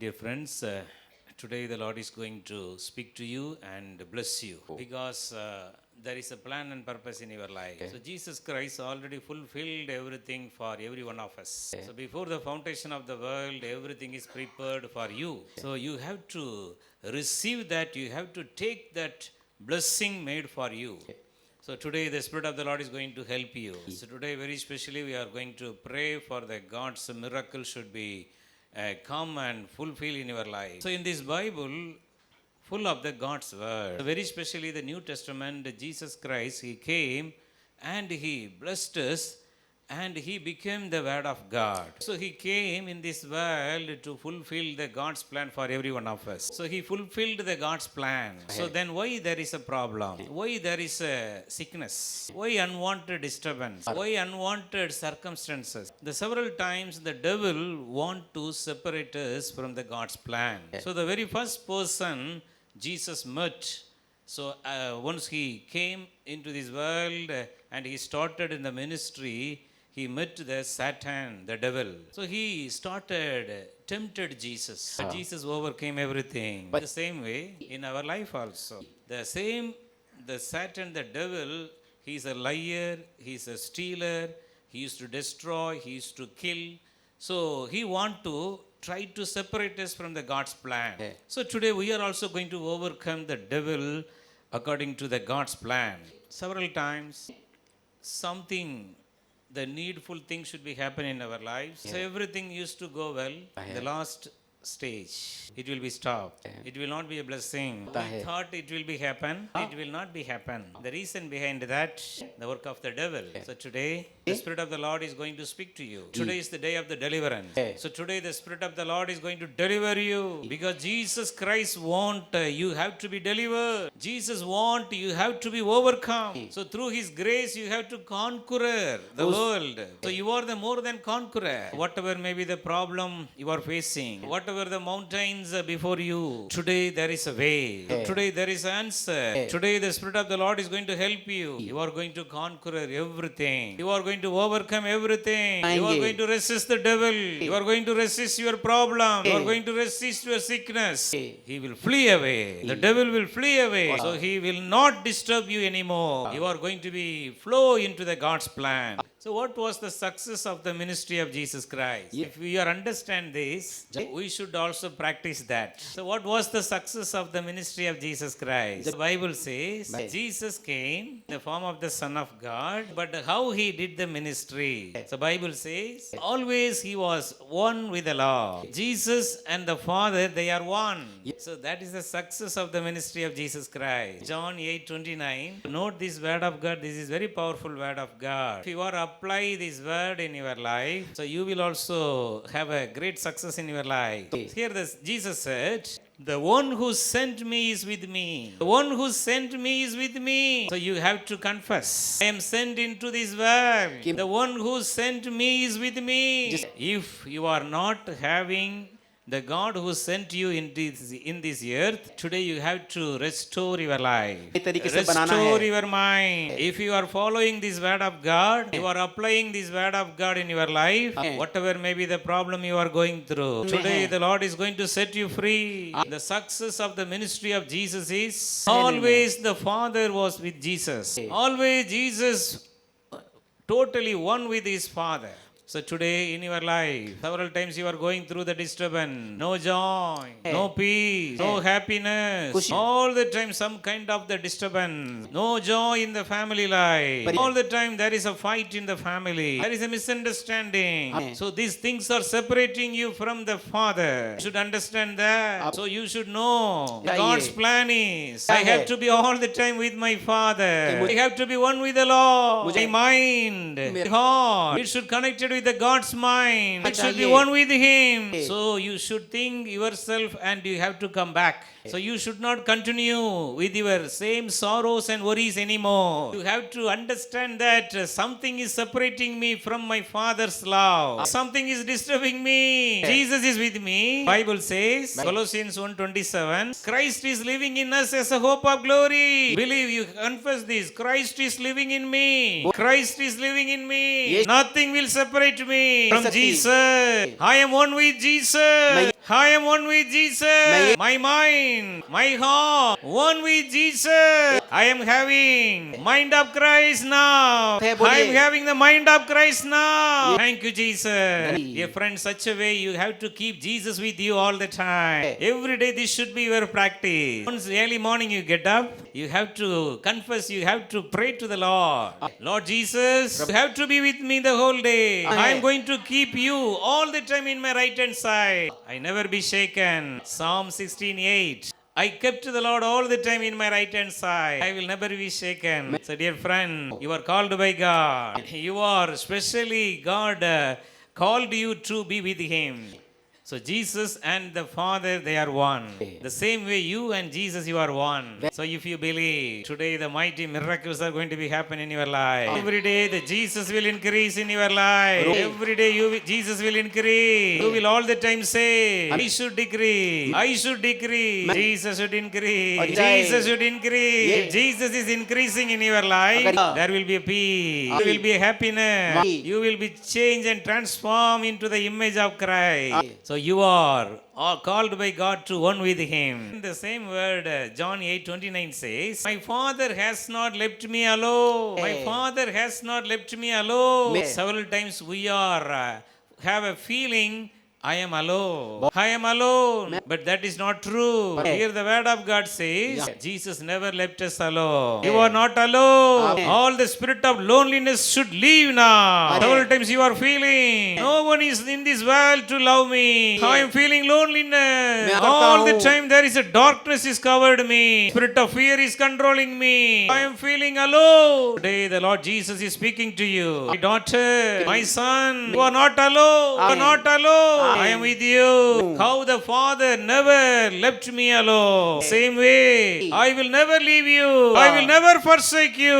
Dear friends, today the Lord is going to speak to you and bless you because there is a plan and purpose in your life. So, Jesus Christ already fulfilled everything for every one of us. So, before the foundation of the world, everything is prepared for you. So, you have to receive that, you have to take that blessing made for you. So today the Spirit of the Lord is going to help you. So today very specially we are going to pray for the God's miracle should be come and fulfill in your life. So in this Bible, full of the God's word, very specially the New Testament, Jesus Christ, He came and He blessed us and He became the Word of God. So He came in this world to fulfill the God's plan for every one of us. So He fulfilled the God's plan. So then why there is a problem? Why there is a sickness? Why unwanted disturbance? Why unwanted circumstances? The several times the devil want to separate us from the God's plan. So the very first person Jesus met, so once He came into this world and He started in the ministry, He met the Satan, the devil. So he started, tempted Jesus. Jesus overcame everything. But the same way in our life also. The Satan, the devil, he's a liar, he's a stealer, he used to destroy, he used to kill. So he want to try to separate us from the God's plan. So today we are also going to overcome the devil according to the God's plan. Several times, the needful thing should be happening in our lives. So everything used to go well. The last stage, it will be stopped. It will not be a blessing. We thought it will be happen. It will not be happen. The reason behind that, the work of the devil. So today, the Spirit of the Lord is going to speak to you. Today is the day of the deliverance. So today the Spirit of the Lord is going to deliver you because Jesus Christ want you have to be delivered. Jesus want you have to be overcome. So through His grace you have to conquer the world. So you are the more than conqueror. Whatever may be the problem you are facing, whatever the mountains before you, today there is a way. Today there is an answer. Today the Spirit of the Lord is going to help you. You are going to conquer everything. You are going to overcome everything. You are going to resist the devil. You are going to resist your problem. You are going to resist your sickness. He will flee away. The devil will flee away. So he will not disturb you anymore. You are going to be flow into the God's plan. So what was the success of the ministry of Jesus Christ? If we understand this, we should also practice that. So what was the success of the ministry of Jesus Christ? The Bible says Jesus came in the form of the Son of God, but how He did the ministry? So Bible says always He was one with the Lord. Jesus and the Father, they are one. So that is the success of the ministry of Jesus Christ. John 8:29. Note this word of God. This is very powerful word of God. If you are apply this word in your life, so you will also have a great success in your life. Here Jesus said, the one who sent me is with me. The one who sent me is with me. So you have to confess, I am sent into this world. The one who sent me is with me. If you are not having the God who sent you in this earth, today you have to restore your life. Restore your mind. If you are following this word of God, you are applying this word of God in your life, whatever may be the problem you are going through, today the Lord is going to set you free. The success of the ministry of Jesus is always the Father was with Jesus. Always Jesus totally one with His Father. So today in your life, several times you are going through the disturbance, no joy, no peace, no happiness, all the time some kind of the disturbance, no joy in the family life, all the time there is a fight in the family, there is a misunderstanding. So these things are separating you from the Father. You should understand that. So you should know God's plan is, I have to be all the time with my Father. I have to be one with the Lord. My mind, my heart, it should connect with the God's mind. It should be one with Him. So you should think yourself and you have to come back. So you should not continue with your same sorrows and worries anymore. You have to understand that something is separating me from my Father's love. Something is disturbing me. Jesus is with me. Bible says, Colossians 1:27, Christ is living in us as a hope of glory. Believe, you confess this. Christ is living in me. Christ is living in me. Nothing will separate separate me from Jesus. I am one with Jesus. I am one with Jesus. My mind, my heart, one with Jesus. I am having mind of Christ now. I am having the mind of Christ now. Thank you, Jesus. Dear friend, such a way you have to keep Jesus with you all the time. Every day this should be your practice. Once early morning you get up, you have to confess, you have to pray to the Lord. Lord Jesus, you have to be with me the whole day. I am going to keep you all the time in my right hand side. I never be shaken. Psalm 16:8. I kept the Lord all the time in my right hand side. I will never be shaken. So dear friend, you are called by God. You are specially God called you to be with Him. So Jesus and the Father, they are one. The same way you and Jesus, you are one. So if you believe, today the mighty miracles are going to be happen in your life. Every day the Jesus will increase in your life. Every day Jesus will increase. You will all the time say, I should decrease. I should decrease. Jesus should increase. Jesus should increase. If Jesus is increasing in your life, there will be a peace. There will be a happiness. You will be changed and transformed into the image of Christ. So you are called by God to one with Him. The same word, John 8:29 says, my Father has not left me alone. My Father has not left me alone. Several times we are have a feeling, I am alone. I am alone. But that is not true. Here the word of God says, Jesus never left us alone. You are not alone. All the spirit of loneliness should leave now. Several times you are feeling, no one is in this world to love me. I am feeling loneliness. All the time there is a darkness is covered me. Spirit of fear is controlling me. I am feeling alone. Today the Lord Jesus is speaking to you. My daughter, my son, you are not alone. You are not alone. I am with you. How the Father never left me alone. Same way, I will never leave you. I will never forsake you.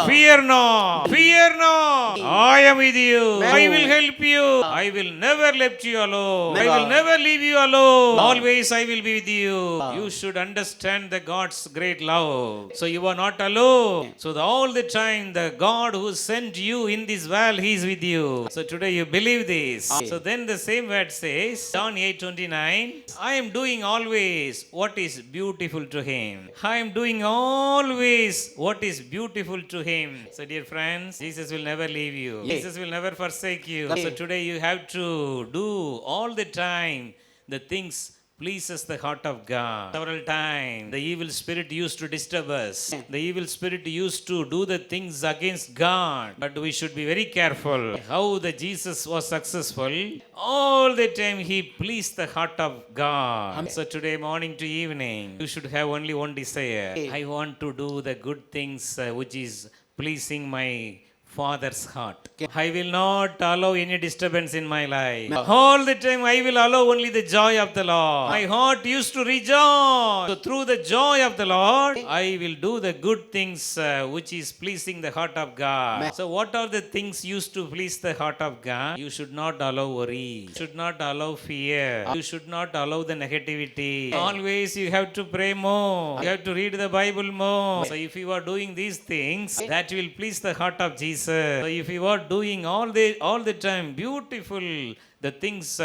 Fear not. Fear not. I am with you. I will help you. I will never let you alone. I will never leave you alone. Always I will be with you. You should understand the God's great love. So you are not alone. So all the time the God who sent you in this world, He is with you. So today you believe this. So then the same word says, John 8:29, I am doing always what is beautiful to Him. I am doing always what is beautiful to Him. So dear friends, Jesus will never leave you. Jesus will never forsake you. So today you have to do all the time the things pleases the heart of God. Several times the evil spirit used to disturb us. The evil spirit used to do the things against God. But we should be very careful how the Jesus was successful. All the time He pleased the heart of God. So today morning to evening you should have only one desire. I want to do the good things which is pleasing my Father's heart. I will not allow any disturbance in my life. All the time I will allow only the joy of the Lord. My heart used to rejoice. So through the joy of the Lord, I will do the good things which is pleasing the heart of God. So what are the things used to please the heart of God? You should not allow worry. You should not allow fear. You should not allow the negativity. Always you have to pray more. You have to read the Bible more. So if you are doing these things, that will please the heart of Jesus. So if you are doing all the time beautiful the things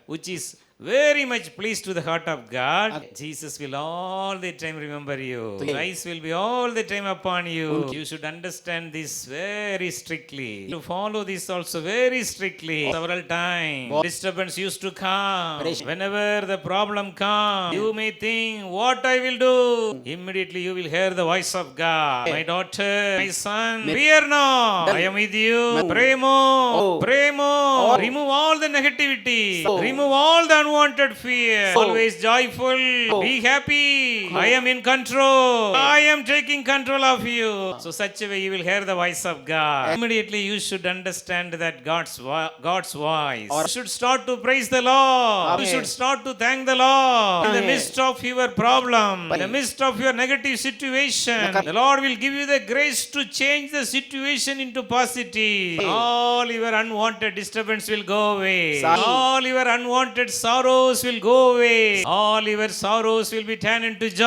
which is very much pleased to the heart of God, Jesus will all the time remember you. His eyes will be all the time upon you. You should understand this very strictly. To follow this also very strictly. Several times disturbance used to come. Whenever the problem comes, you may think, what I will do? Immediately you will hear the voice of God. My daughter, my son, fear not. I am with you. Pray more. Pray more. Remove all the negativity. Remove all the unwanted fear. Always joyful. Be happy. I am in control. I am taking control of you. So such a way you will hear the voice of God. Immediately you should understand that God's voice. You should start to praise the Lord. You should start to thank the Lord. In the midst of your problem, in the midst of your negative situation, the Lord will give you the grace to change the situation into positive. All your unwanted disturbance will go away. All your unwanted sorrow sorrows will go away. All your sorrows will be turned into joy.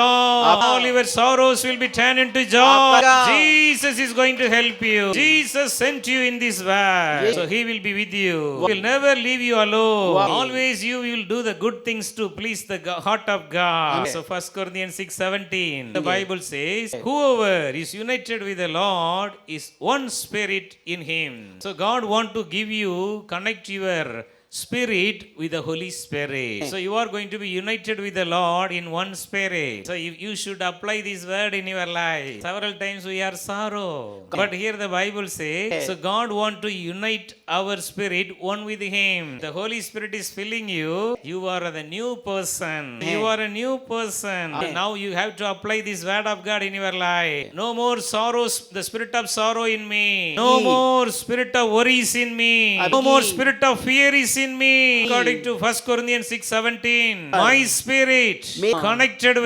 All your sorrows will be turned into joy. Jesus is going to help you. Jesus sent you in this world. So he will be with you. He will never leave you alone. Always you will do the good things to please the heart of God. So 1 Corinthians 6:17, the Bible says, whoever is united with the Lord is one spirit in him. So God want to give you, connect your spirit with the Holy Spirit. So you are going to be united with the Lord in one spirit. So you should apply this word in your life. Several times we are sorrow. But here the Bible says, so God want to unite our spirit one with him. The Holy Spirit is filling you. You are the new person. You are a new person. Now you have to apply this word of God in your life. No more sorrows, the spirit of sorrow in me. No more spirit of worries in me. No more spirit of fear is in me. According to 1 Corinthians 6:17, my spirit connected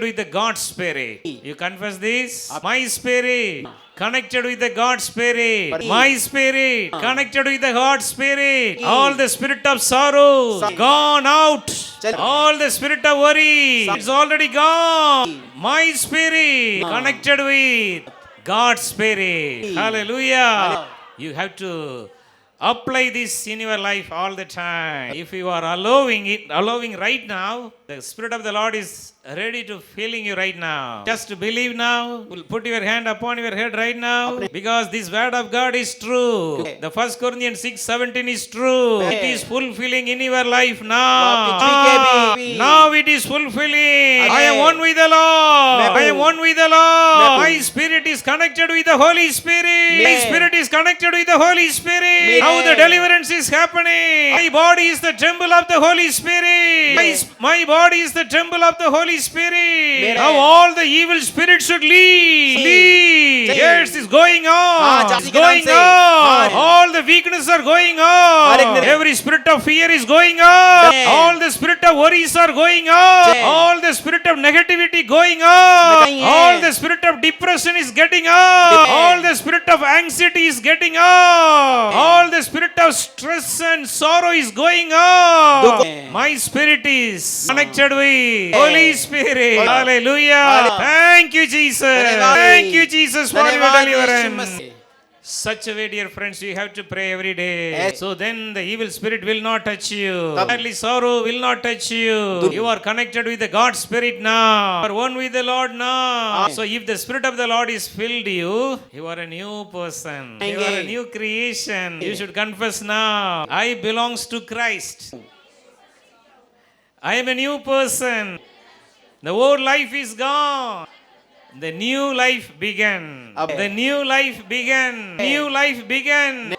with the God's spirit. You confess this? My spirit connected with the God's spirit. My spirit connected with the God's spirit. All the spirit of sorrow gone out. All the spirit of worry is already gone. My spirit connected with God's spirit. Hallelujah. You have to apply this in your life all the time. If you are allowing right now, the Spirit of the Lord is ready to filling you right now. Just believe now. Put your hand upon your head right now. Because this word of God is true. The 1 Corinthians 6:17 is true. It is fulfilling in your life now. Now it is fulfilling. I am one with the Lord. I am one with the Lord. My spirit is connected with the Holy Spirit. My spirit is connected with the Holy Spirit. How the deliverance is happening. My body is the temple of the Holy Spirit. My body is the temple of the Holy Spirit. How all the evil spirits should leave. Yes, it's going on. It's going on. All the weakness are going on. Every spirit of fear is going on. All the spirit of worries are going on. All the spirit of negativity going on. All the spirit of depression is getting on. All the spirit of anxiety is getting on. All the spirit of stress and sorrow is going on. My spirit is connected with Holy Spirit. Hallelujah. Thank you, Jesus. Thank you, Jesus, for your deliverance. Such a way, dear friends, you have to pray every day. So then the evil spirit will not touch you. Only sorrow will not touch you. You are connected with the God Spirit now. You are one with the Lord now. So if the Spirit of the Lord is filled you, you are a new person. You are a new creation. You should confess now. I belongs to Christ. I am a new person. The old life is gone. The new life began. The new life began. New life began.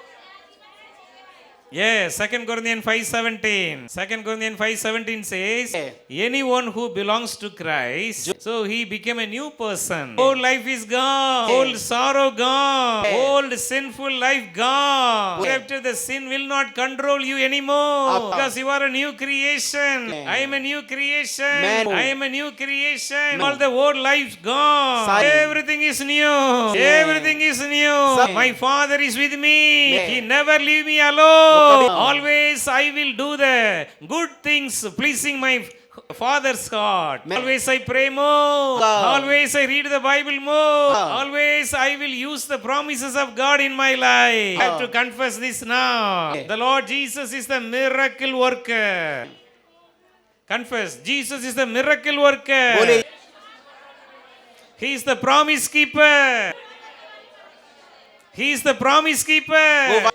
Yes, 2 Corinthians 5:17. 2 Corinthians 5:17 says, anyone who belongs to Christ, so he became a new person. Old life is gone. Old sorrow gone. Old sinful life gone. After the sin will not control you anymore. Because you are a new creation. I am a new creation. I am a new creation. All the old life gone. Everything is new. Everything is new. My Father is with me. He never leave me alone. Always I will do the good things pleasing my Father's heart. Always I pray more. Always I read the Bible more. Always I will use the promises of God in my life. I have to confess this now. The Lord Jesus is the miracle worker. Confess, Jesus is the miracle worker. He is the promise keeper. He is the promise keeper.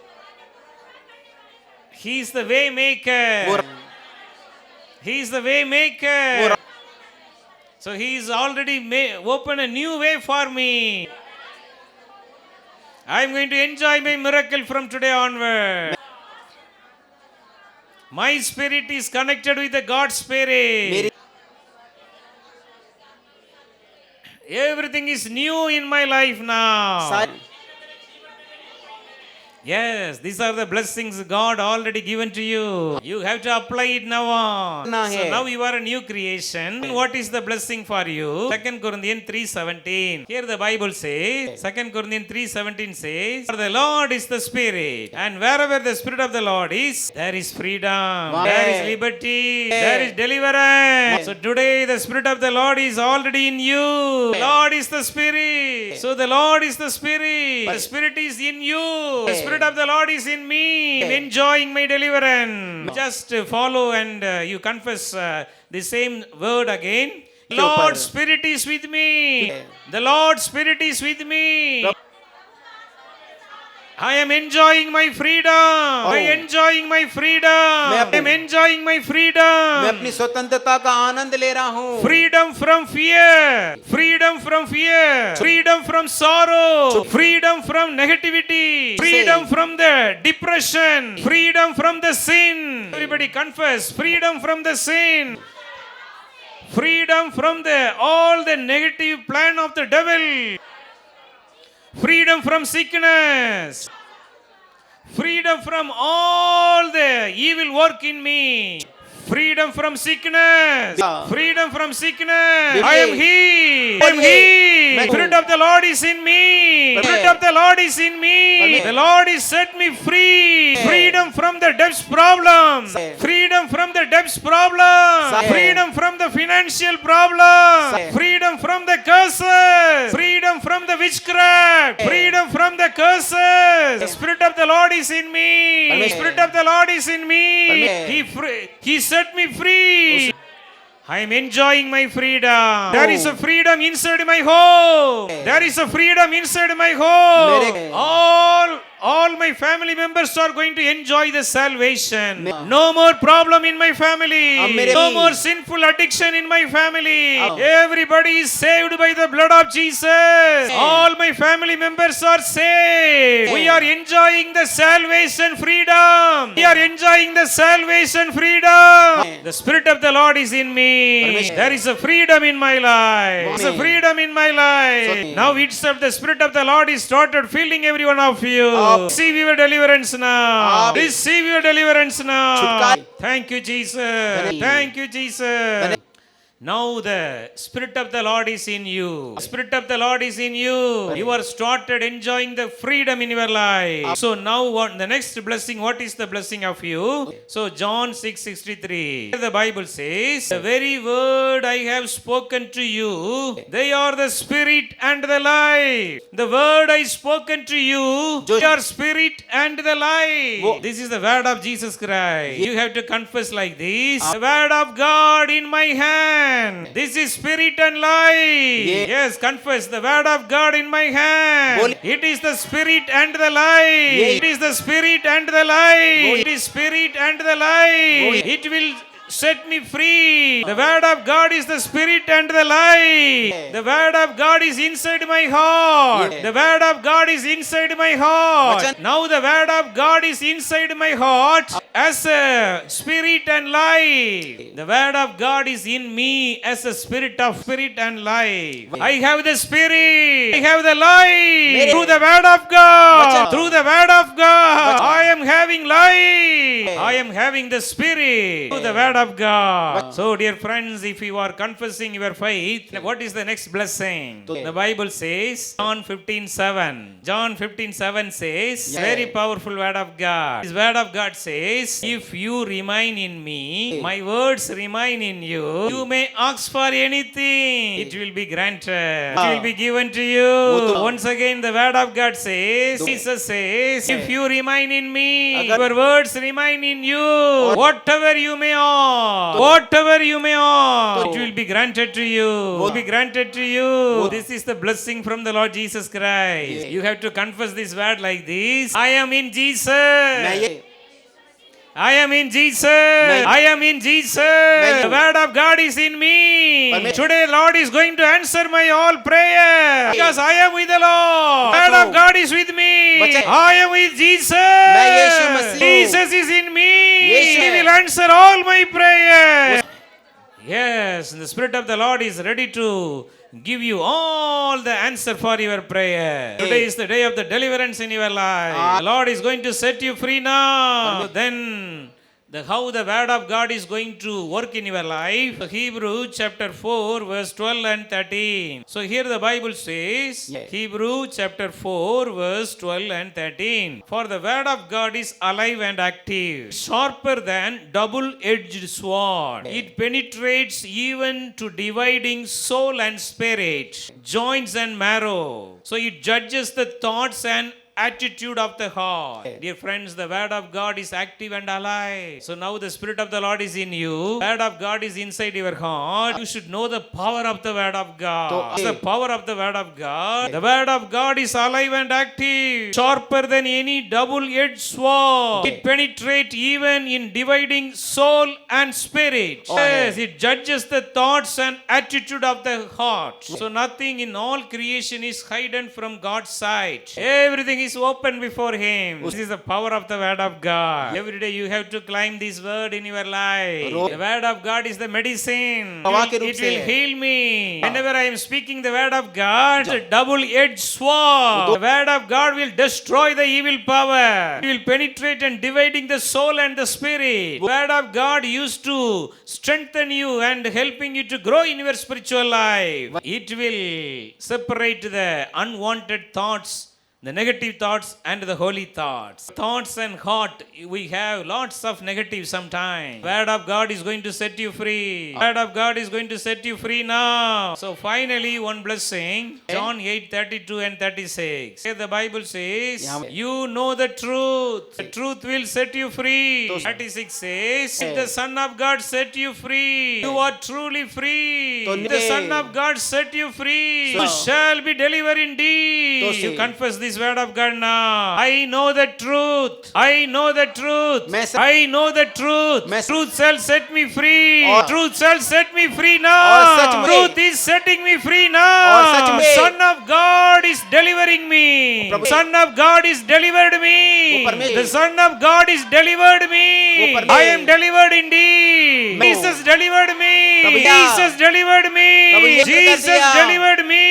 He is the way maker. He is the way maker. So he is already opened a new way for me. I am going to enjoy my miracle from today onward. My spirit is connected with the God Spirit. Everything is new in my life now. Yes, these are the blessings God already given to you. You have to apply it now on. So now you are a new creation. What is the blessing for you? 2 Corinthians 3:17. Here the Bible says, 2 Corinthians 3:17 says, for the Lord is the Spirit, and wherever the Spirit of the Lord is, there is freedom, there is liberty, there is deliverance. So today the Spirit of the Lord is already in you. Lord is the Spirit. So the Lord is the Spirit. The Spirit is in you. The Spirit of the Lord is in me. I'm enjoying my deliverance. Just follow and you confess the same word again. Lord Spirit is with me. The Lord Spirit is with me. I am enjoying my freedom. I am enjoying my freedom. I am enjoying my freedom. मैं अपनी स्वतंत्रता का आनंद ले रहा हूँ. Freedom from fear. Freedom from fear. Freedom from sorrow. Freedom from negativity. Freedom from the depression. Freedom from the sin. Everybody confess. Freedom from the sin. Freedom from the all the negative plan of the devil. Freedom from sickness. Freedom from all the evil work in me. Freedom from sickness. Freedom from sickness. I am healed. I am healed. Spirit of the Lord is in me. Spirit of the Lord is in me. The Lord is set me free. Freedom from the debt's problem. Freedom from the debt's problem. Freedom from the financial problem. Freedom from the curses. Freedom from the witchcraft. Freedom from the curses. The Spirit of the Lord is in me. The Spirit of the Lord is in me. He set me free. I am enjoying my freedom. There is a freedom inside my home. There is a freedom inside my home. All my family members are going to enjoy the salvation. No more problem in my family. No more sinful addiction in my family. Everybody is saved by the blood of Jesus. All my family members are saved. We are enjoying the salvation freedom. We are enjoying the salvation freedom. The Spirit of the Lord is in me. There is a freedom in my life. There is a freedom in my life. Now itself the Spirit of the Lord is started filling every one of you. Receive your deliverance now. Receive your deliverance now. Thank you, Jesus. Thank you, Jesus. Now the Spirit of the Lord is in you. Spirit of the Lord is in you. You are started enjoying the freedom in your life. So now what the next blessing, what is the blessing of you? So John 6:63. The Bible says, the very word I have spoken to you, they are the spirit and the life. The word I spoken to you, they are spirit and the life. This is the word of Jesus Christ. You have to confess like this. The word of God in my hand. This is spirit and life. Yes, confess the word of God in my hand. It is the spirit and the life. It is the spirit and the life. It is spirit and the life. It will set me free. The word of God is the spirit and the life. The word of God is inside my heart. The word of God is inside my heart. Now the word of God is inside my heart as a spirit and life. The word of God is in me as a spirit of spirit and life. I have the spirit. I have the life. Through the word of God. Through the word of God. I am having life. I am having the spirit. Through the word of God. So dear friends, if you are confessing your faith, what is the next blessing? The Bible says, John 15:7. John 15:7 says, very powerful word of God. This word of God says, if you remain in me, my words remain in you, you may ask for anything. It will be granted. It will be given to you. Once again, the word of God says, Jesus says, if you remain in me, your words remain in you, whatever you may ask, whatever you may ask, it will be granted to you. It will be granted to you. This is the blessing from the Lord Jesus Christ. You have to confess this word like this. I am in Jesus. I am in Jesus. I am in Jesus. The word of God is in me. Today, Lord is going to answer my all prayer because I am with the Lord. The word of God is with me. I am with Jesus. Jesus is in me. He will answer all my prayers. Yes, Yes, and the Spirit of the Lord is ready to give you all the answer for your prayer. Today is the day of the deliverance in your life. The Lord is going to set you free now. Then how the word of God is going to work in your life. Hebrew chapter 4 verse 12 and 13. So here the Bible says, Yes. Hebrew chapter 4 verse 12 and 13. For the word of God is alive and active, sharper than double-edged sword. It penetrates even to dividing soul and spirit, joints and marrow. So it judges the thoughts and attitude of the heart. Dear friends, the word of God is active and alive. So now the Spirit of the Lord is in you. The word of God is inside your heart. You should know the power of the word of God. What's the power of the word of God? The word of God is alive and active, sharper than any double-edged sword. It penetrates even in dividing soul and spirit. Yes, it judges the thoughts and attitude of the heart. So nothing in all creation is hidden from God's sight. Everything is open before Him. This is the power of the word of God. Every day you have to climb this word in your life. The word of God is the medicine. It will heal me. Whenever I am speaking the word of God, it's a double-edged sword. The word of God will destroy the evil power. It will penetrate and dividing the soul and the spirit. The word of God used to strengthen you and helping you to grow in your spiritual life. It will separate the unwanted thoughts, the negative thoughts and the holy thoughts. Thoughts and heart, we have lots of negative sometimes. Word of God is going to set you free. Word of God is going to set you free now. So finally one blessing, John 8:32 and 36. Here the Bible says, you know the truth. The truth will set you free. 36 says, if the Son of God set you free, you are truly free. If the Son of God set you free, you shall be delivered indeed. You confess this word of God now. I know the truth. I know the truth. I know the truth. Truth shall set me free. Truth shall set me free now. Truth is setting me free now. Son of God is delivering me. Son of God is delivered me. The Son of God is delivered me. I am delivered indeed. Jesus delivered me. Jesus delivered me. Jesus delivered me.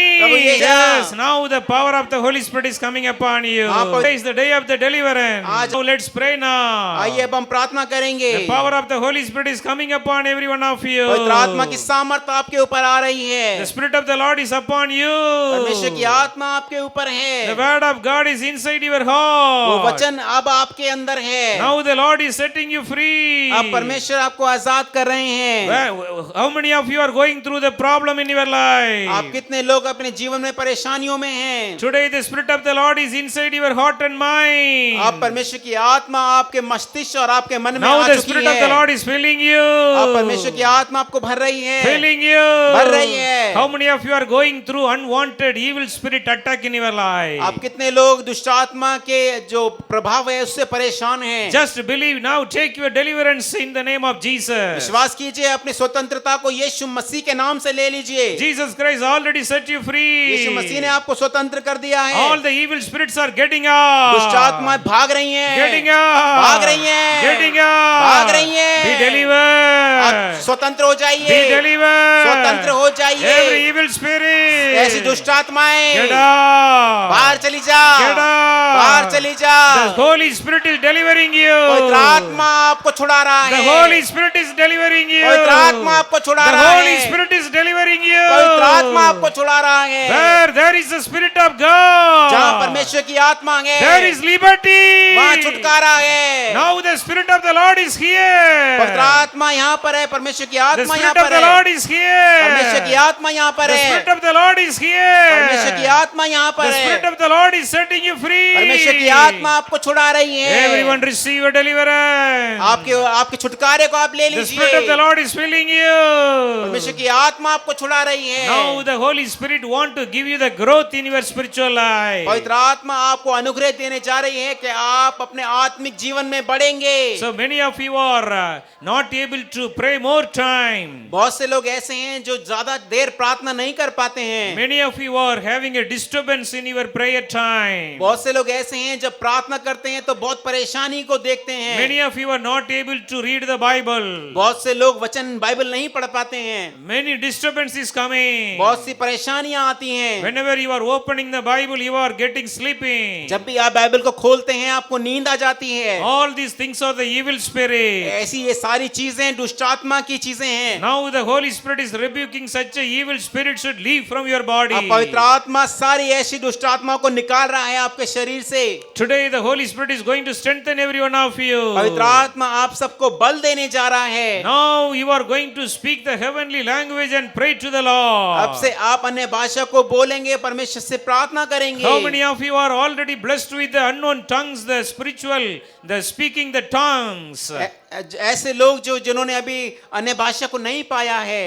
Yes, now the power of the Holy Spirit is coming upon you. Today is the day of the deliverance. Now let's pray now. आइए अब हम प्रार्थना करेंगे. The power of the Holy Spirit is coming upon every one of you. पवित्र आत्मा की सामर्थ आपके ऊपर आ रही है. The Spirit of the Lord is upon you. परमेश्वर की आत्मा आपके ऊपर है. The word of God is inside your heart. वो वचन अब आपके अंदर है. Now the Lord is setting you free. अब परमेश्वर आपको आजाद कर रहे हैं. How many of you are going through the problem in your life? आप कितने लोग अपने जीवन में परेशानियों में हैं? Today the Spirit of the Lord is inside your heart and mind. आप परमेश्वर की आत्मा आपके मस्तिष्क और आपके मन में आ Now the चुकी Spirit of the है. Lord is filling you. आप परमेश्वर की आत्मा आपको भर रही है. Filling you. भर रही है. How many of you are going through unwanted evil spirit attack in your life? आप कितने लोग दुष्ट आत्मा के जो प्रभाव है उससे परेशान हैं? Just believe now. Take your deliverance in the name of Jesus. विश्वास कीजिए, अपनी स्वतंत्रता को यीशु मसीह के नाम से ले लीजिए. Jesus Christ already set you free. यीशु मसीह ने आपको स्वतंत्र कर दिया है. All the evil spirits are getting out. दुष्ट आत्माएं भाग रही हैं. Getting out. भाग रही हैं. Getting out. भाग रही हैं. Be delivered. आप स्वतंत्र हो जाइए. Be delivered. स्वतंत्र हो जाइए. Every evil spirit. ऐसी दुष्ट आत्माएं Get out. बाहर चली जा. Get out. बाहर चली जा. The Holy Spirit is delivering you. पवित्र आत्मा आपको छुड़ा रहा है. The Holy Spirit is delivering you. पवित्र आत्मा आपको छुड़ा रहा The है. Holy Spirit is delivering you. पवित्र आत्मा आपको छुड़ा रहा है. Where there is the Spirit of God, जहाँ परमेश्वर की आत्मा है, there is liberty. वहाँ छुटकारा है. Now the Spirit of the Lord is here. पवित्र आत्मा यहाँ पर है. परमेश्वर की The आत्मा यहाँ Spirit of पर the है. Lord is here. परमेश्वर की आत्मा यहाँ पर The है. Spirit of the Lord is परमेश्वर की here. आत्मा यहाँ पर The Spirit है. of the Lord is setting you free. परमेश्वर की आत्मा आपको छुड़ा रही है. Everyone receive a deliverance. आपके छुटकारे को आप ले The Spirit of the लीजिए. Lord is filling you. परमेश्वर की आत्मा आपको छुड़ा रही है. Now the Holy Spirit want to give you the growth in your spiritual life. पवित्र आत्मा आपको अनुग्रह देने जा रही है कि आप अपने आत्मिक जीवन में बढ़ेंगे. So many of you are not able to pray more time. बहुत से लोग ऐसे हैं जो ज्यादा देर प्रार्थना नहीं कर पाते हैं. Many of you are having a disturbance in your prayer time. बहुत से लोग ऐसे हैं जब प्रार्थना करते हैं तो बहुत परेशानी को देखते हैं. Many of you are not able to read the Bible. बहुत से लोग वचन बाइबल नहीं पढ़ पाते हैं. हैं, many disturbances coming. बहुत सी परेशानियां आती हैं। Whenever you are opening the Bible, you are getting sleeping. जब भी आप बाइबल को खोलते हैं आपको नींद आ जाती है। All these things are the evil spirit. ऐसी ये सारी चीजें दुष्टात्मा की चीजें हैं। Now the Holy Spirit is rebuking such a evil spirit should leave from your body. अब पवित्र आत्मा सारी ऐसी दुष्टात्मा को निकाल रहा है आपके शरीर से। Today the Holy Spirit is going to strengthen every one of you. पवित्र आत्मा आप सबको बल देने जा रहा है। Now you are going to speak the heavenly language and pray to the Lord. अब से आप अन्य भाषा को बोलेंगे, परमेश्वर से प्रार्थना करेंगे। How many of you are already blessed with the unknown tongues, the spiritual, the speaking the tongues? ऐसे लोग जो जिन्होंने अभी अन्य भाषा को नहीं पाया है,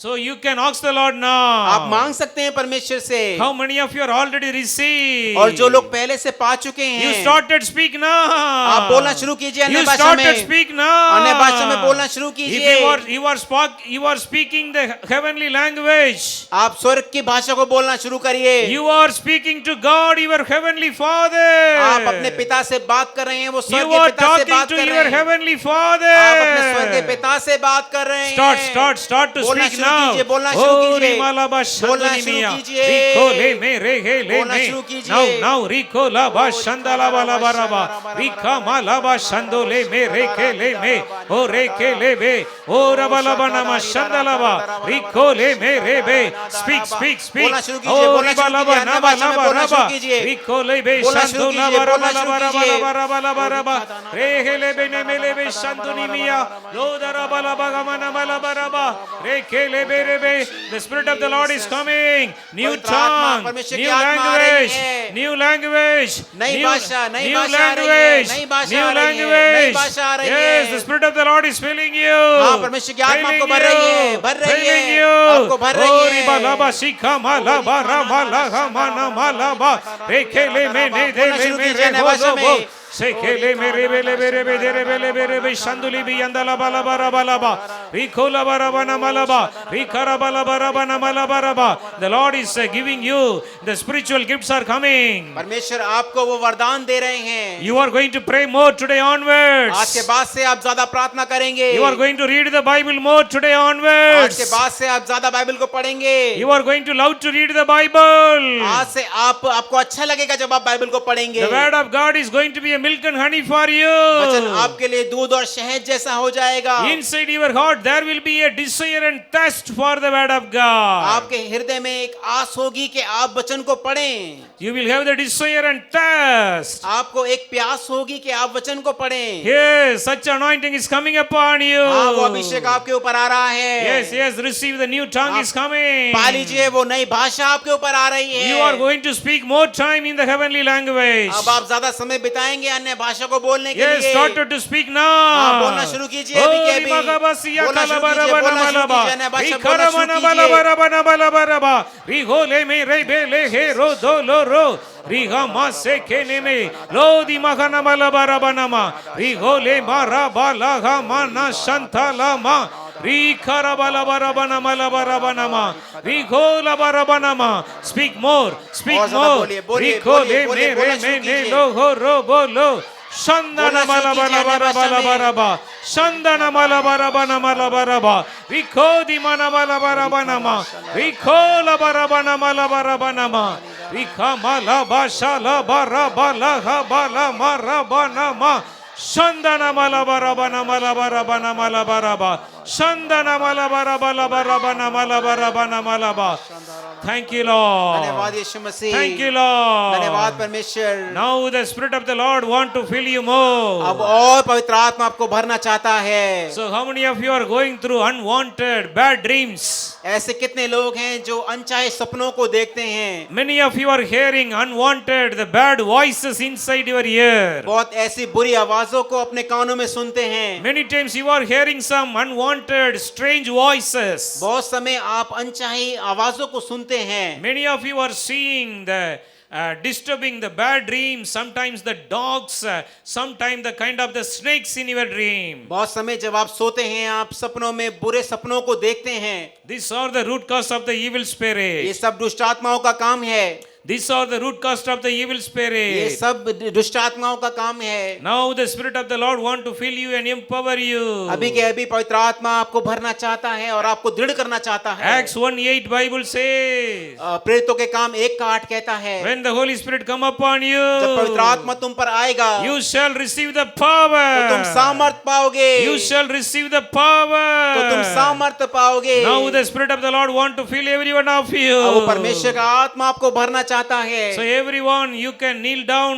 So you can ask the Lord now. आप मांग सकते हैं परमेश्वर से। How many of you are already received? और जो लोग पहले से पा चुके हैं, You started speak now. आप बोलना शुरू कीजिए अन्य You भाषा में। started speak now. अन्य भाषा में बोलना शुरू If कीजिए। you are speaking the heavenly language. आप स्वर्ग की भाषा को बोलना शुरू करिए। You are speaking to God, your heavenly Father. आप अपने पिता से बात कर रहे हैं, वो स्वर्ग You के are पिता से talking बात to कर your रहे हैं। heavenly Father. आप अपने स्वर्ग के पिता से बात कर रहे हैं। Start to बोलना speak शुरू now. कीजिए, बोलना शुरू Oh, कीजिए। Rimalaba बोलना शुरू Shandonimia. कीजिए। Rico le me re he le बोलना me. शुरू कीजिए। Now Rico laba Shandalaba laba raba. Rika malaba Shando le me re ke le me. Oh re ke le be. Oh rabalaba nama Shandalaba. Rico le me re be. Speak. बोलना शुरू कीजिए, Oh बोलना शुरू ribalaba कीजिए, अन्य naba भाषा में laba बोलना शुरू raba. कीजिए। Rico le be बोलना Shando शुरू laba कीजिए, raba बोलना laba शुरू raba कीजिए। laba raba laba raba. Re he le be ne me le be Shandonimia. Lo da raba laba gamana laba raba. Re ke le be re be. The Spirit of the Lord is coming. New पवित्र आत्मा, tongue, परमेश्वर की new आत्मा आ रही language, है। new language, नई new भाषा, नई new भाषा आ रही है, language, नई भाषा new आ रही है, नई language. भाषा आ रही Yes, है। the Spirit of the Lord is filling you. हाँ, परमेश्वर की आत्मा आपको Filling भर रही है, you. भर रही है, Filling you. आपको भर रही Oh, है। riba laba shika malaba rama laha mana malaba. Rekele me ne de बोलना le शुरू me कीजिए re अन्य bo भाषा lo में। bo. Sekele me rebe lebe rebe de rebe lebe rebe shanduli bi andala bala bara bala ba. Rikola bara bana malaba. Rikara bala bara bana malaba raba. The Lord is giving you the spiritual gifts are coming. परमेश्वर आपको वो वरदान दे रहे हैं। You are going to pray more today आज के onwards. बाद से आप ज्यादा प्रार्थना करेंगे। You are going to read the Bible more today आज के onwards. बाद से आप ज्यादा बाइबल को पढ़ेंगे। You are going to love to read the Bible. आज से आपको अच्छा लगेगा जब आप बाइबल को पढ़ेंगे। The word of God is going to be a milk and honey for वचन you. आपके लिए दूध और शहद जैसा हो जाएगा। Inside your heart there will be a desire and thirst for the word of God. आपके हृदय में एक आस होगी कि आप वचन को पढ़ें। You will have the desire and thirst. आपको एक प्यास होगी कि आप वचन को पढ़ें। Yes, such anointing is coming upon you. हाँ, वो अभिषेक आपके ऊपर आ रहा है। Yes, receive the new tongue is coming. पा लीजिए, वो नई भाषा आपके ऊपर आ रही है। You are going to speak more time in the heavenly language. अब आप ज्यादा समय बिताएंगे अन्य भाषा को बोलने के Yes, लिए। started to speak now. हाँ, बोलना शुरू कीजिए अभी के अभी। बोलना शुरू कीजिए, बोलना शुरू कीजिए, अन्य भाषा बोलना शुरू कीजिए। Riga mase kene me lo di magana malabara banama rigole mara balaga mana shantalama rikara balabara banama labara banama rigola barabanama. Speak more, speak और ज़्यादा more. बोलिए, बोलिए, Rikole बोलिए, mere बोलना शुरू me ne कीजिए। lo ho ro bolo. Shandana बोलना शुरू कीजिए अन्य भाषा में। malabaraba Shandana malabarabana malabaraba Rikodi mana malabarabanama Rikola barabana malabarabanama Rika malaba shala baraba laha bala marabanama Shandana malabarabana malabarabana malabaraba Shandana malabarabana malabarabana malaba. Thank you, Lord. धन्यवाद यीशु मसीह। Thank you, Lord. धन्यवाद परमेश्वर। Now the Spirit of the Lord want to fill you more. अब और पवित्र आत्मा आपको भरना चाहता है। So how many of you are going through unwanted bad dreams? ऐसे कितने लोग हैं जो अनचाहे सपनों को देखते हैं। Many of you are hearing unwanted the bad voices inside your ear. बहुत ऐसी बुरी आवाजों को अपने कानों में सुनते हैं। Many times you are hearing some unwanted strange voices. बहुत समय आप अनचाही आवाजों को सुनते हैं। Many of you are seeing the disturbing the bad dreams, sometimes the dogs, sometimes the kind of the snakes in your dream. बहुत समय जब आप सोते हैं आप सपनों में बुरे सपनों को देखते हैं। These are the root cause of the evil ये spirit. सब दुष्ट आत्माओं का काम है। These are the root cause of the evil ये spirit. सब दुष्ट आत्माओं का काम है। Now the Spirit of the Lord want to fill you and empower you. अभी के अभी पवित्र आत्मा आपको भरना चाहता है और आपको दृढ़ करना चाहता है। Acts 1:8 Bible says, प्रेरितों के काम 1:8 कहता है, when the Holy Spirit come upon you, जब पवित्र आत्मा तुम पर आएगा, you shall receive the power. तो तुम सामर्थ पाओगे। You shall receive the power. तो तुम सामर्थ पाओगे। Now the Spirit of the Lord want to fill every one of you. अब वो परमेश्वर का आत्मा आपको भरना चाहता है। So everyone, you can kneel down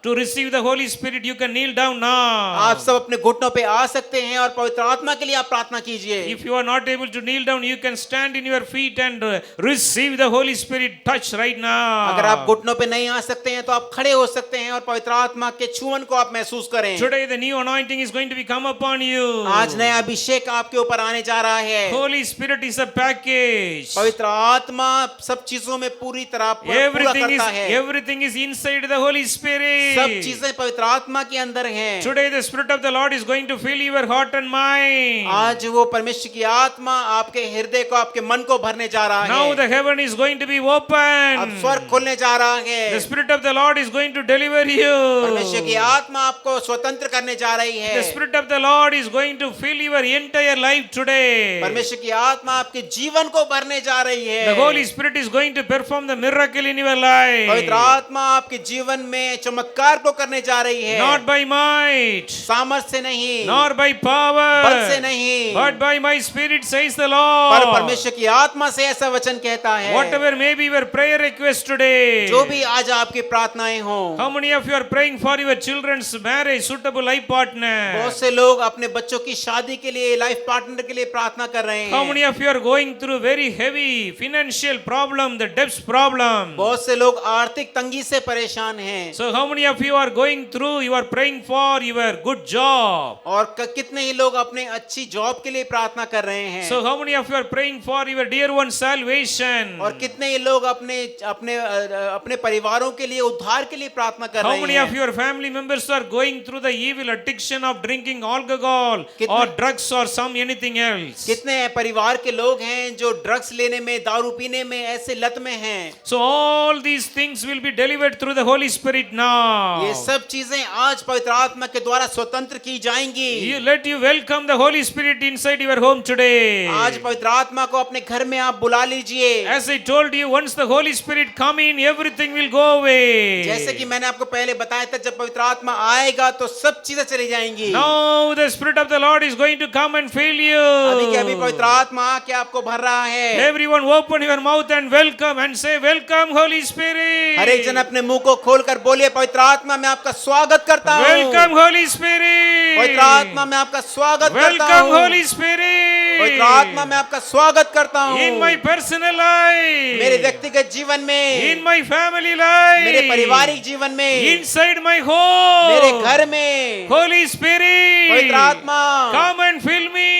to receive the Holy Spirit. You can kneel down now. आप सब अपने घुटनों पे आ सकते हैं और पवित्र आत्मा के लिए आप प्रार्थना कीजिए। If you are not able to kneel down, you can stand in your feet and receive the Holy Spirit touch right now. अगर आप घुटनों पे नहीं आ सकते हैं तो आप खड़े हो सकते हैं और पवित्र आत्मा के छुअन को आप महसूस करें। Today the new anointing is going to be come upon you. आज नया अभिषेक आपके ऊपर आने जा रहा है। Holy Spirit is a package. पवित्र आत्मा सब चीजों में पूरी तरह पूरा करता है। Everything is inside the Holy Spirit. सब चीजें पवित्र आत्मा के अंदर हैं। Today the Spirit of the Lord is going to fill your heart and mind. आज वो परमेश्वर की आत्मा आपके हृदय को, आपके मन को भरने जा रहा है। Now the heaven is going to be open. अब स्वर्ग खुलने जा रहा है। The Spirit of the Lord is going to deliver you. परमेश्वर की आत्मा आपको स्वतंत्र करने जा रही है। The Spirit of the Lord is going to fill your entire life today. परमेश्वर की आत्मा आपके जीवन को भरने जा रही है। The Holy Spirit is going to perform the miracle in your life. पवित्र आत्मा आपके जीवन में चमत्कार को करने जा रही है। Not by might, सामर्थ से नहीं, nor by power, बल से नहीं, but by my Spirit, says the पर Lord. परमेश्वर की आत्मा से ऐसा वचन कहता है। Whatever may be your prayer request today. जो भी आज आपकी प्रार्थनाएं हो, How many of you are praying for your children's marriage, suitable life partner? बहुत से लोग अपने बच्चों की शादी के लिए, लाइफ पार्टनर के लिए प्रार्थना कर रहे How हैं। many of you are going through very heavy financial problem, the debts problem? बहुत से लोग आर्थिक तंगी से परेशान हैं। So how many of you are going through, you are praying for your good job? और कितने ही लोग अपने अच्छी जॉब के लिए प्रार्थना कर रहे हैं। So how many of you are praying for your dear one salvation? और कितने ही लोग अपने अपने अपने परिवारों के लिए, उद्धार के लिए प्रार्थना कर How रहे many हैं। of your family members are going through the evil addiction of drinking alcohol कितने- or drugs or some anything else? कितने परिवार के लोग हैं जो ड्रग्स लेने में, दारू पीने में, ऐसे लत में हैं। So all these things will be delivered through the Holy Spirit now. ये सब चीजें आज पवित्र आत्मा के द्वारा स्वतंत्र की जाएंगी। Let you welcome the Holy Spirit inside your home today. आज पवित्र आत्मा को अपने घर में आप बुला लीजिए। As I told you, once the Holy Spirit come in, everything will go away. जैसे कि मैंने आपको पहले बताया था, जब पवित्र आत्मा आएगा तो सब चीजें चली जाएंगी। Now the Spirit of the Lord is going to come and fill you. अभी के अभी पवित्र आत्मा आके आपको भर रहा है। Everyone open your mouth and welcome and say, welcome Holy Spirit. हर एक जन अपने मुंह को खोलकर बोलिए, पवित्र आत्मा मैं आपका स्वागत करता हूँ। Welcome Holy Spirit. पवित्र आत्मा मैं आपका स्वागत करता Welcome हूँ। Holy Spirit. पवित्र आत्मा मैं आपका स्वागत करता हूँ। In my personal life. मेरे व्यक्तिगत जीवन में, In my family life. मेरे पारिवारिक जीवन में, Inside my home. मेरे घर में, Holy Spirit. पवित्र आत्मा Come and fill me.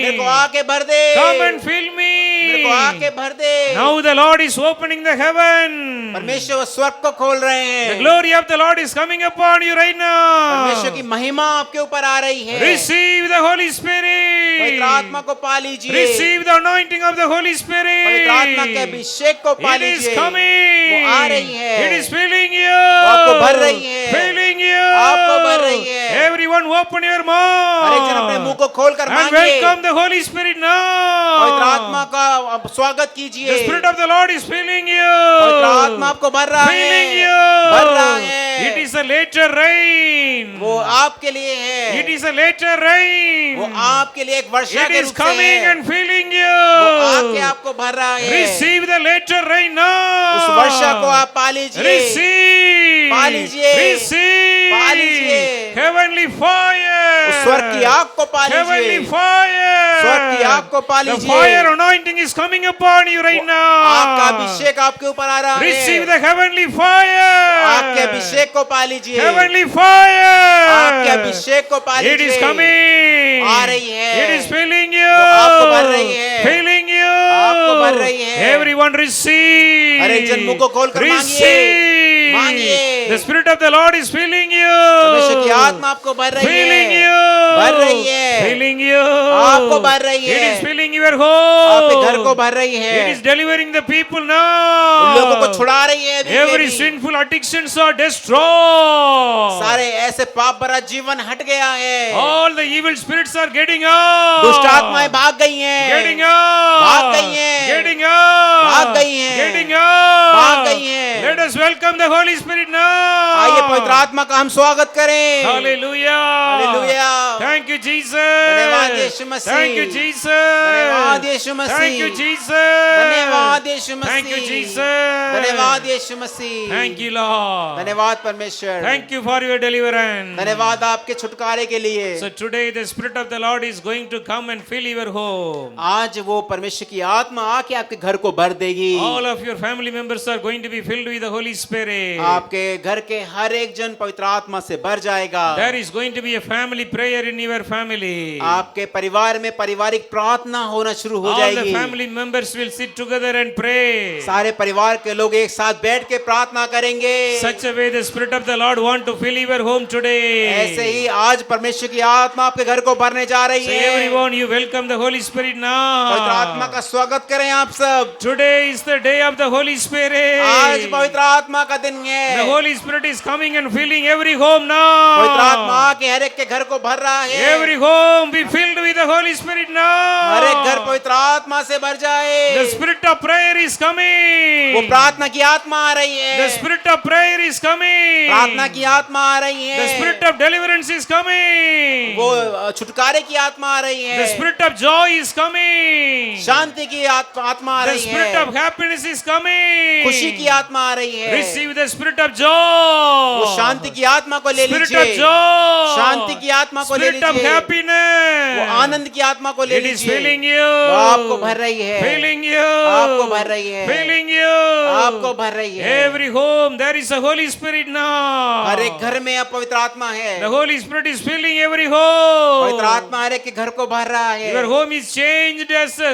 मेरे को आके भर दे। Come and fill me. मेरे को आके भर दे। Now the Lord is opening the heaven. परमेश्वर स्वर्ग को खोल रहे The हैं। glory of the Lord is coming upon you right परमेश्वर now. की महिमा आपके ऊपर आ रही है। Receive the Holy पवित्र Spirit. आत्मा को पा लीजिए। Receive the anointing of the Holy Spirit. पवित्र आत्मा के अभिषेक को पा It is लीजिए। coming. वो आ रही है। It is filling you. आपको भर रही है। Filling you. आपको भर रही है। Everyone open your mouth. हर एक जन अपने मुंह को खोलकर And मांगिए। welcome the Holy Spirit पवित्र now. आत्मा का आप स्वागत कीजिए। The Spirit of the Lord is filling you. पवित्र आत्मा आपको भर रहा Filling है। you. भर रहा है। It is a later rain. वो आपके लिए है। It is a later rain. वो आपके लिए एक वर्षा It के is रूप से coming है। and filling वो आके you. आपको भर रहा है। Receive the later rain उस now. वर्षा को आप पा लीजिए। Receive. पा लीजिए। Receive. पा लीजिए। Heavenly fire. उस स्वर्ग की आग को पा Heavenly लीजिए। fire. स्वर्ग की आग को पा The लीजिए। fire anointing is coming upon you right आग का now. अभिषेक आपके ऊपर आ रहा Receive है। the heavenly fire. आग के अभिषेक को पा लीजिए। Heavenly fire. आग के अभिषेक को पा It is लीजिए। coming. आ रही है। It is filling you. वो आपको भर रही है। Filling you. आपको भर रही है। Everyone receive. हर एक जन मुंह को खोलकर मांगिए। Receive. मांगिए। The Spirit of the Lord is filling you. परमेश्वर की आत्मा आपको भर रही Filling है। you. भर रही है। Filling you. आपको भर रही It है। is filling your आपके घर को home. भर रही It है, is delivering the people उन लोगों को now. छुड़ा रही है अभी Every भी। sinful addictions are destroyed. सारे ऐसे पाप भरा जीवन हट गया है, All the evil spirits are getting out. दुष्ट आत्माएं भाग गई हैं, Getting out. भाग गई हैं, Getting out. भाग गई हैं, Getting out. भाग गई हैं। Let us welcome the Holy Spirit now. आइए पवित्र आत्मा का हम स्वागत करें। Hallelujah. Hallelujah. Thank you, Jesus. धन्यवाद यीशु मसीह। Thank you, Jesus. धन्यवाद यीशु मसीह। Thank you, Jesus. धन्यवाद यीशु मसीह। Thank you, Jesus. धन्यवाद यीशु मसीह। Thank you, Lord. धन्यवाद परमेश्वर। Thank you for your deliverance. धन्यवाद आपके छुटकारे के लिए। So today the Spirit of the Lord is going to come and fill your home. आज वो परमेश्वर की आत्मा आके आपके घर को भर देगी। All of your family members are going to be filled with the Holy Spirit. आपके घर के हर एक जन पवित्र आत्मा से भर जाएगा। There is going to be a family prayer in your family. आपके परिवार में पारिवारिक प्रार्थना होना शुरू हो All the जाएगी। family members will sit together and pray. सारे परिवार के लोग एक साथ बैठ के प्रार्थना करेंगे। Such a way the Spirit of the Lord want to fill your home today. ऐसे ही आज परमेश्वर की आत्मा आपके घर को भरने जा रही So है। everyone, you welcome the Holy Spirit पवित्र आत्मा now. का स्वागत करें आप सब। Today is the day of the Holy Spirit. आज पवित्र आत्मा का दिन है। The Holy Spirit is coming and filling every home पवित्र आत्मा now. के हर एक के घर को भर रहा है। Every home be filled with the Holy Spirit हर एक घर now. पवित्र आत्मा से भर जाए। The Spirit of prayer is वो coming. प्रार्थना की आत्मा आ रही है। The Spirit of prayer is coming. प्रार्थना की आत्मा आ रही है। The Spirit of deliverance is coming. वो छुटकारे की आत्मा आ रही है। The Spirit of joy is coming. शांति की आत्मा आ The रही Spirit है। of happiness is coming. खुशी की आत्मा आ रही है। Receive the Spirit of वो joy. शांति की आत्मा को ले Spirit लीजिए। of joy. शांति की आत्मा को ले Spirit of लीजिए। happiness. वो आनंद की आत्मा को ले It is लीजिए। filling you. वो आपको भर रही है। Filling you. आपको भर रही है। Filling you. आपको भर रही है। Every home there is a Holy Spirit now. हर एक घर में अब पवित्र आत्मा है। The Holy Spirit is filling every home. पवित्र आत्मा हर एक के घर को भर रहा है। Your home is changed as a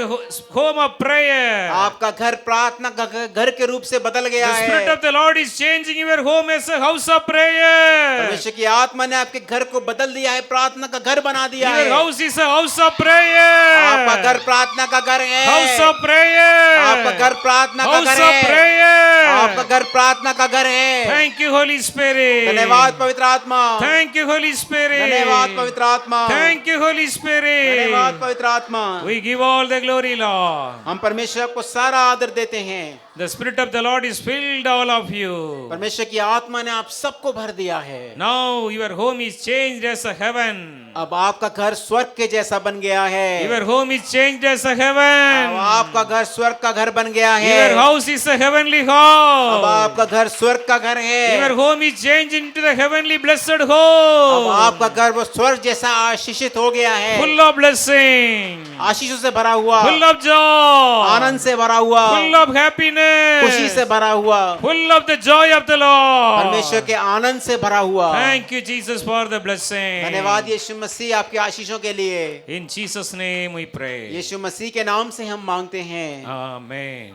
home of prayer. आपका घर प्रार्थना का घर के रूप से बदल गया The Spirit है। of the Lord is changing your home as a house of prayer. परमेश्वर की आत्मा ने आपके घर को बदल दिया है, प्रार्थना का घर बना दिया Your है। house is a house of prayer. आपका घर प्रार्थना का घर है। House of prayer. आपका घर प्रार्थना का House घर of है। prayer. आपका घर प्रार्थना का घर है। Thank you, Holy Spirit. धन्यवाद पवित्र आत्मा। Thank you, Holy Spirit. धन्यवाद पवित्र आत्मा। Thank you, Holy Spirit. धन्यवाद पवित्र आत्मा। We give all the glory, Lord. हम परमेश्वर को सारा आदर देते हैं। The Spirit of the Lord is filled all of you. परमेश्वर की आत्मा ने आप सबको भर दिया है। Now your home is changed as a heaven. अब आपका घर स्वर्ग के जैसा बन गया है। Your home is changed as a अब heaven. आपका घर स्वर्ग का घर बन गया है। Your house is a heavenly अब house. आपका घर स्वर्ग का घर है। Your home is changed into the heavenly blessed अब home. आपका घर वो स्वर्ग जैसा आशीषित हो गया है। Full of blessing. आशीषों से भरा हुआ, Full of joy. आनंद से भरा हुआ, Full of happiness. खुशी से भरा हुआ, Full of the joy of the Lord. परमेश्वर के आनंद से भरा हुआ। Thank you, Jesus, for the blessing. धन्यवाद यीशु मसीह आपके आशीषों के लिए। In Jesus' name we pray. यीशु मसीह के नाम से हम मांगते हैं। Amen.